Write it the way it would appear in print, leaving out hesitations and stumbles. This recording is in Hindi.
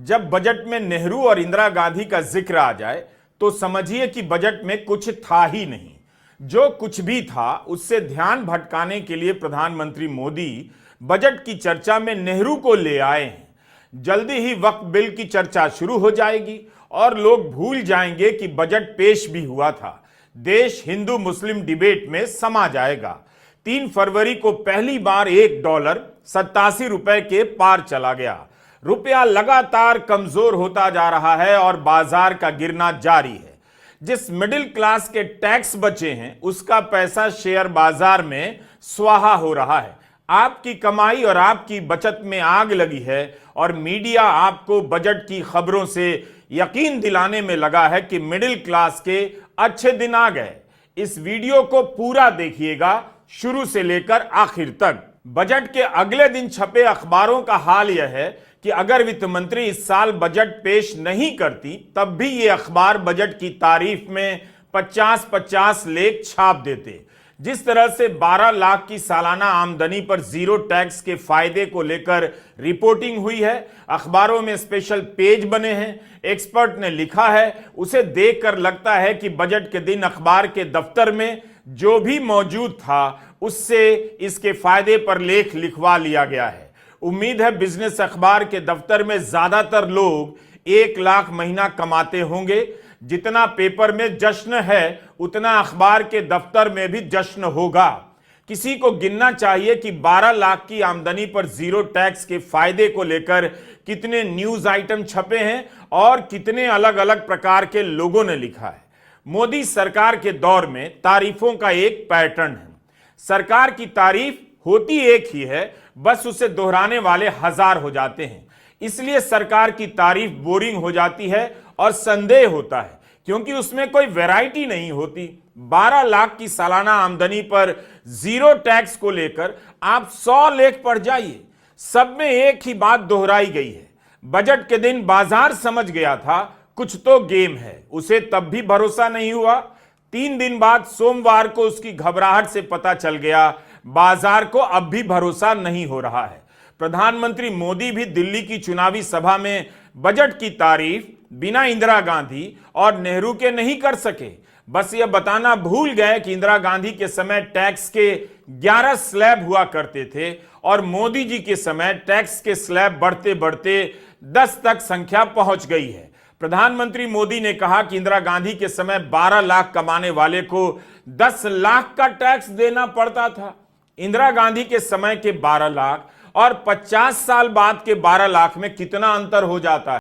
जब बजट में नेहरू और इंदिरा गांधी का जिक्र आ जाए तो समझिए कि बजट में कुछ था ही नहीं। जो कुछ भी था उससे ध्यान भटकाने के लिए प्रधानमंत्री मोदी बजट की चर्चा में नेहरू को ले आए हैं। जल्दी ही वक्फ बिल की चर्चा शुरू हो जाएगी और लोग भूल जाएंगे कि बजट पेश भी हुआ था। देश हिंदू मुस्लिम डिबेट में समा जाएगा। 3 फरवरी को पहली बार $1 ₹87 के पार चला गया। रुपया लगातार कमजोर होता जा रहा है और बाजार का गिरना जारी है। जिस मिडिल क्लास के टैक्स बचे हैं उसका पैसा शेयर बाजार में स्वाहा हो रहा है। आपकी कमाई और आपकी बचत में आग लगी है और मीडिया आपको बजट की खबरों से यकीन दिलाने में लगा है कि मिडिल क्लास के अच्छे दिन आ गए। इस वीडियो को पूरा देखिएगा, शुरू से लेकर आखिर तक। बजट के अगले दिन छपे अखबारों का हाल यह है कि अगर वित्त मंत्री इस साल बजट पेश नहीं करती तब भी ये अखबार बजट की तारीफ में 50-50 लेख छाप देते। जिस तरह से 12 लाख की सालाना आमदनी पर जीरो टैक्स के फायदे को लेकर रिपोर्टिंग हुई है, अखबारों में स्पेशल पेज बने हैं, एक्सपर्ट ने लिखा है, उसे देखकर लगता है कि बजट के दिन अखबार के दफ्तर में जो भी मौजूद था उससे इसके फायदे पर लेख लिखवा लिया गया है। उम्मीद है बिजनेस अखबार के दफ्तर में ज्यादातर लोग 1 लाख महीना कमाते होंगे। जितना पेपर में जश्न है उतना अखबार के दफ्तर में भी जश्न होगा। किसी को गिनना चाहिए कि 12 लाख की आमदनी पर जीरो टैक्स के फायदे को लेकर कितने न्यूज आइटम छपे हैं और कितने अलग अलग प्रकार के लोगों ने लिखा है। मोदी सरकार के दौर में तारीफों का एक पैटर्न है। सरकार की तारीफ होती एक ही है, बस उसे दोहराने वाले हजार हो जाते हैं। इसलिए सरकार की तारीफ बोरिंग हो जाती है और संदेह होता है क्योंकि उसमें कोई वैरायटी नहीं होती। 12 लाख की सालाना आमदनी पर जीरो टैक्स को लेकर आप 100 लेख पढ़ जाइए, सब में एक ही बात दोहराई गई है। बजट के दिन बाजार समझ गया था कुछ तो गेम है, उसे तब भी भरोसा नहीं हुआ। 3 दिन बाद सोमवार को उसकी घबराहट से पता चल गया, बाजार को अब भी भरोसा नहीं हो रहा है। प्रधानमंत्री मोदी भी दिल्ली की चुनावी सभा में बजट की तारीफ बिना इंदिरा गांधी और नेहरू के नहीं कर सके। बस यह बताना भूल गए कि इंदिरा गांधी के समय टैक्स के 11 स्लैब हुआ करते थे और मोदी जी के समय टैक्स के स्लैब बढ़ते बढ़ते 10 तक संख्या पहुंच गई है। प्रधानमंत्री मोदी ने कहा कि इंदिरा गांधी के समय 12 लाख कमाने वाले को 10 लाख का टैक्स देना पड़ता था। इंदिरा गांधी के समय के 12 लाख और 50 साल बाद के 12 लाख में कितना अंतर हो जाता है।